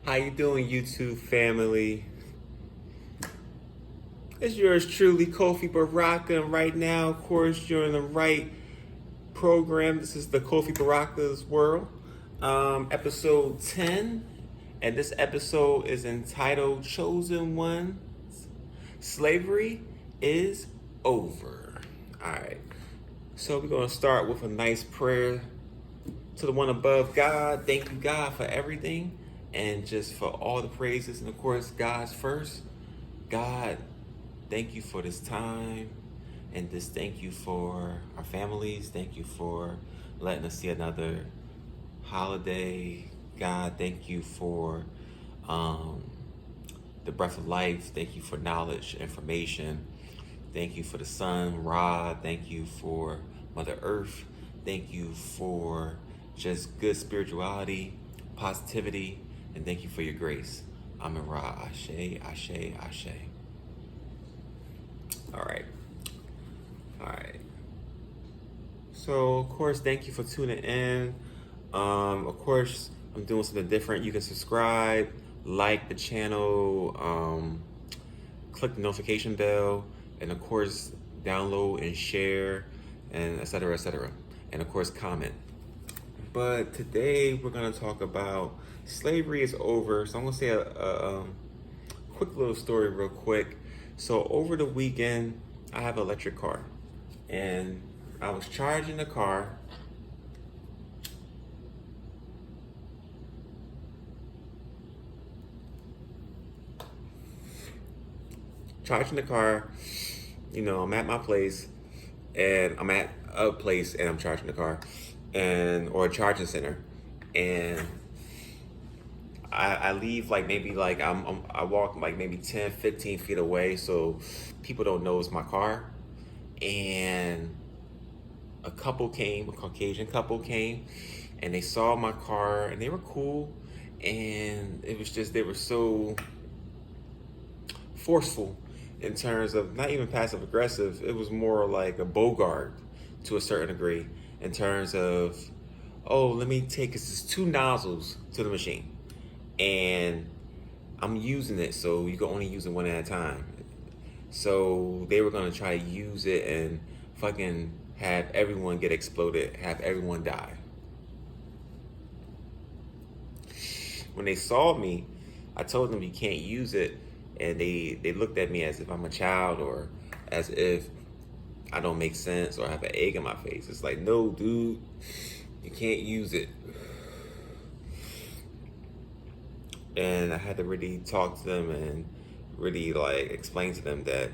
How you doing, YouTube family? It's yours truly, Kofi Baraka, and right now, of course, you're in the right program. This is the Kofi Baraka's World, episode 10, and this episode is entitled "Chosen Ones: Slavery is Over." All right, so we're gonna start with a nice prayer to the one above. God, thank you, God, for everything and just for all the praises. And of course, God's first. God, thank you for this time. And just thank you for our families. Thank you for letting us see another holiday. God, thank you for the breath of life. Thank you for knowledge, information. Thank you for the sun, Ra. Thank you for Mother Earth. Thank you for just good spirituality, positivity, and thank you for your grace. Amen. Ra. Ashe, Ashe, Ashe. All right. All right. So, of course, thank you for tuning in. Of course, I'm doing something different. You can subscribe, like the channel, click the notification bell, and of course, download and share, and etc., etc. And of course, comment. But today we're going to talk about slavery is over. So I'm going to say a quick little story real quick. So over the weekend, I have an electric car, and I was charging the car. I'm at my place, and I'm at a place, and I'm charging the car, or a charging center, and I leave like maybe like I walk like maybe 10, 15 feet away, so people don't know it's my car. And a Caucasian couple came, and they saw my car, and they were cool, and it was just they were so forceful in terms of not even passive aggressive. It was more like a bogart to a certain degree in terms of, oh, let me take this 2 nozzles to the machine, and I'm using it, so you can only use it one at a time. So they were gonna try to use it and fucking have everyone get exploded, have everyone die. When they saw me, I told them you can't use it, and they looked at me as if I'm a child, or as if I don't make sense, or I have an egg in my face. It's like, no, dude, you can't use it. And I had to really talk to them and really like explain to them that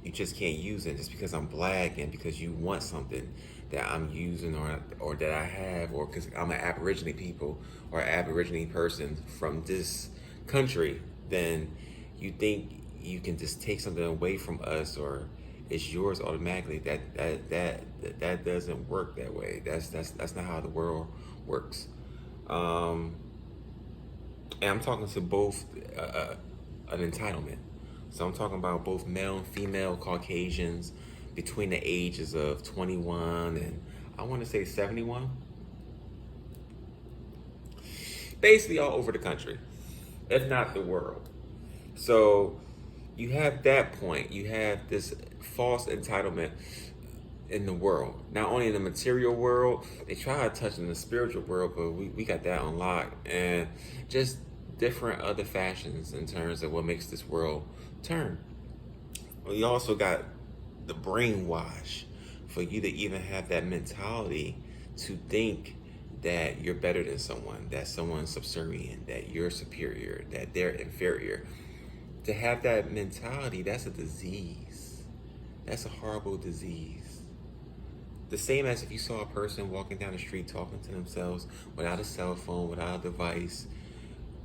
you just can't use it just because I'm black and because you want something that I'm using or that I have, or because I'm an Aboriginal people or Aboriginal person from this country, then you think you can just take something away from us or it's yours automatically. That doesn't work that way. That's not how the world works. And I'm talking to both an entitlement. So I'm talking about both male and female Caucasians between the ages of 21 and I want to say 71. Basically all over the country, if not the world. So you have that point. You have this false entitlement in the world. Not only in the material world, they try to touch in the spiritual world, but we got that unlocked. And just different other fashions in terms of what makes this world turn. We also got the brainwash for you to even have that mentality to think that you're better than someone, that someone's subservient, that you're superior, that they're inferior. To have that mentality, that's a disease. That's a horrible disease. The same as if you saw a person walking down the street talking to themselves without a cell phone, without a device,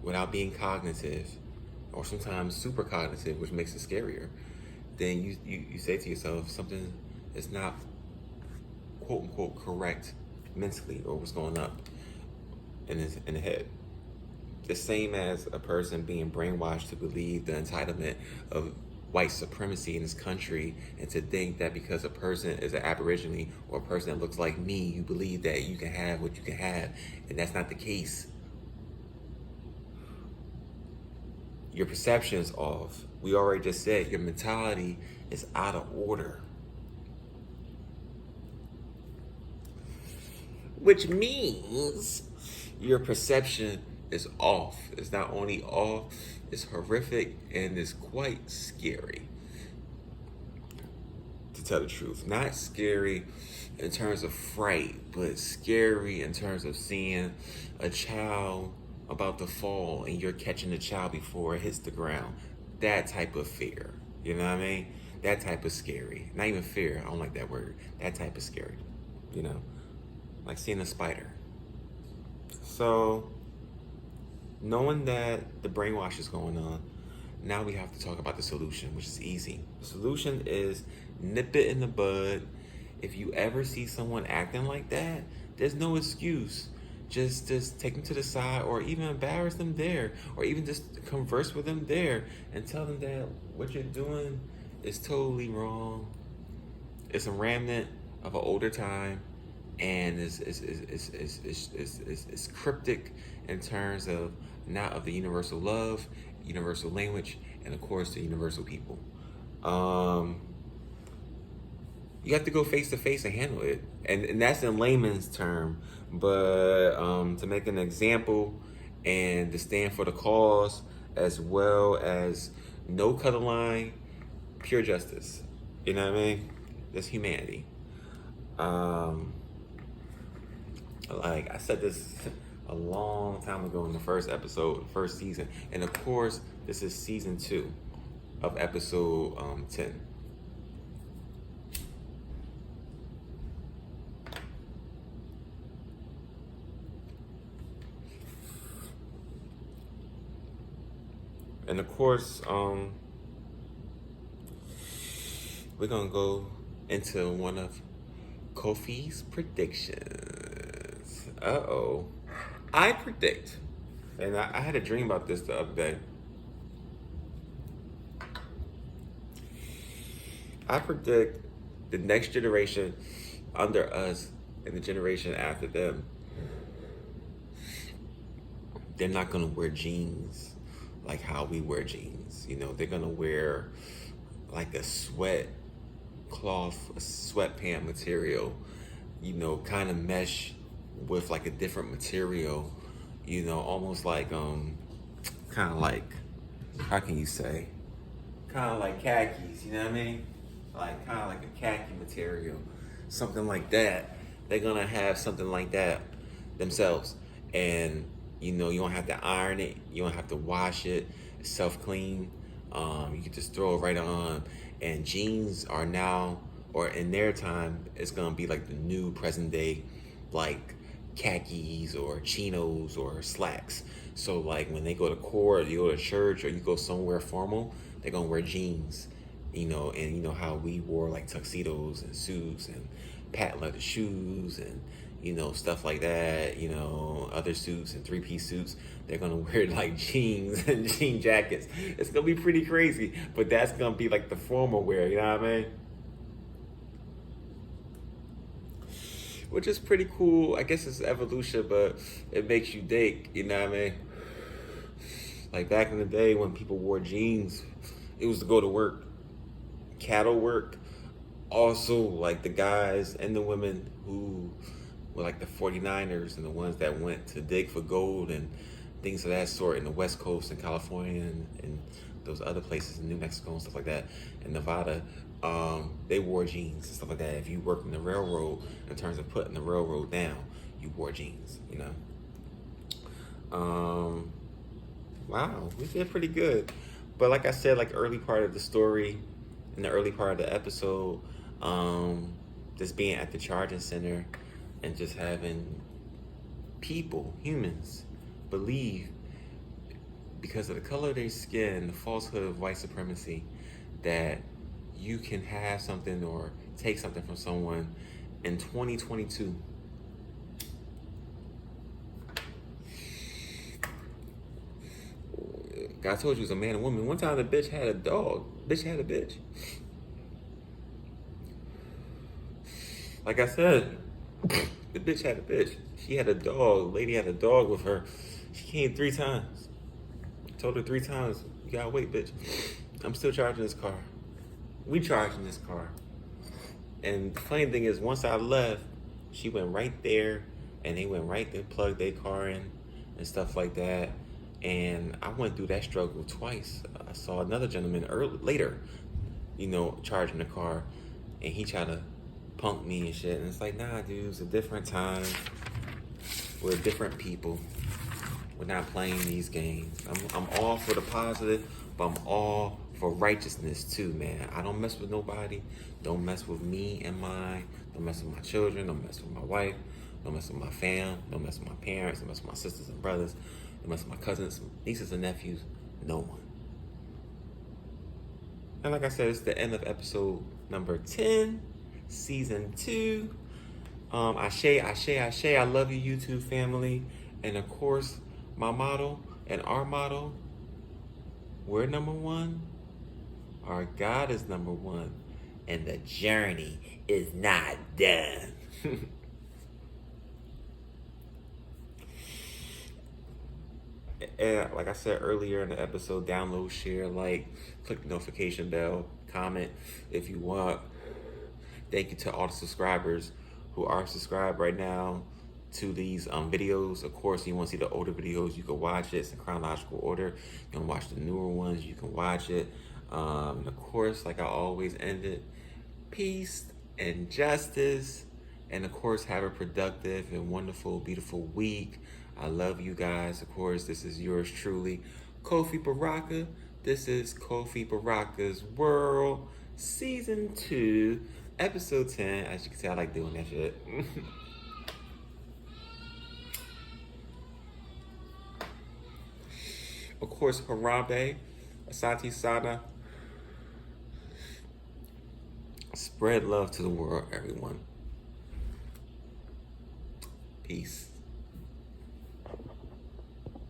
without being cognitive, or sometimes super cognitive, which makes it scarier, then you say to yourself something is not quote unquote correct mentally, or what's going up in the head. The same as a person being brainwashed to believe the entitlement of white supremacy in this country, and to think that because a person is an Aborigine or a person that looks like me, you believe that you can have what you can have, and that's not the case. Your perception is off. We already just said your mentality is out of order. Which means your perception is off. It's not only off, it's horrific and it's quite scary. To tell the truth. Not scary in terms of fright, but scary in terms of seeing a child about to fall and you're catching the child before it hits the ground. That type of fear. You know what I mean? That type of scary. Not even fear. I don't like that word. That type of scary. You know? Like seeing a spider. So, knowing that the brainwash is going on, now we have to talk about the solution, which is easy. The solution is nip it in the bud. If you ever see someone acting like that, there's no excuse. Just take them to the side, or even embarrass them there, or even just converse with them there and tell them that what you're doing is totally wrong. It's a remnant of an older time, and it's cryptic in terms of not of the universal love, universal language, and of course the universal people. You have to go face to face and handle it, and that's in layman's term. But to make an example and to stand for the cause, as well as no cut a line, pure justice. You know what I mean? That's humanity. Like I said this a long time ago in the first episode, first season, and of course this is season 2 of episode 10. And of course, we're gonna go into one of Kofi's predictions. I predict, and I had a dream about this the other day. I predict the next generation under us and the generation after them, they're not gonna wear jeans like how we wear jeans. You know, they're gonna wear like a sweatpant material, you know, kind of mesh with like a different material, you know, almost like kind of like, how can you say, kind of like khakis, you know what I mean? Like kind of like a khaki material, something like that. They're gonna have something like that themselves, and you know, you don't have to iron it, you don't have to wash it, it's self-clean. You can just throw it right on. And jeans are now, or in their time, it's gonna be like the new present day, like khakis or chinos or slacks. So like when they go to court, or you go to church, or you go somewhere formal, they're gonna wear jeans. You know, and you know how we wore like tuxedos and suits and patent leather shoes and, you know, stuff like that, you know, other suits and 3-piece suits. They're gonna wear like jeans and jean jackets. It's gonna be pretty crazy, but that's gonna be like the formal wear, you know what I mean? Which is pretty cool. I guess it's evolution, but it makes you think, you know what I mean? Like back in the day when people wore jeans, it was to go to work, cattle work. Also, like the guys and the women who were like the 49ers and the ones that went to dig for gold and things of that sort in the West Coast and California and those other places in New Mexico and stuff like that, and Nevada, they wore jeans and stuff like that. If you worked in the railroad, in terms of putting the railroad down, you wore jeans, you know. Wow, we did pretty good. But like I said, like early part of the story, in the early part of the episode, just being at the charging center and just having people, humans, believe because of the color of their skin, the falsehood of white supremacy, that you can have something or take something from someone in 2022. God told you it was a man and woman. One time the bitch had a dog. Bitch had a bitch. Like I said, the bitch had a bitch. She had a dog. Lady had a dog with her. She came 3 times. Told her 3 times, you gotta wait, bitch. I'm still charging this car. We charging this car. And the funny thing is, once I left, she went right there, and they went right there, plugged their car in, and stuff like that. And I went through that struggle twice. I saw another gentleman later, charging the car, and he tried to punk me and shit. And it's like, nah, dude, it's a different time. We're different people. We're not playing these games. I'm all for the positive, but I'm all for righteousness too, man. I don't mess with nobody. Don't mess with me and mine. Don't mess with my children. Don't mess with my wife. Don't mess with my fam. Don't mess with my parents. Don't mess with my sisters and brothers. Don't mess with my cousins, nieces and nephews. No one. And like I said, it's the end of episode number 10, season 2. Ashe, Ashe, Ashe. I love you, YouTube family. And of course, my motto and our motto, we're number one. Our God is number one. And the journey is not done. And like I said earlier in the episode, download, share, like, click the notification bell, comment if you want. Thank you to all the subscribers who are subscribed right now to these videos. Of course, you want to see the older videos, you can watch it. It's in chronological order. You can watch the newer ones, you can watch it. Of course, like I always end it, peace and justice. And of course, have a productive and wonderful, beautiful week. I love you guys. Of course, this is yours truly, Kofi Baraka. This is Kofi Baraka's World, Season 2, Episode 10. As you can see, I like doing that shit. Of course, Harambe, Asante Sana. Spread love to the world, everyone. Peace.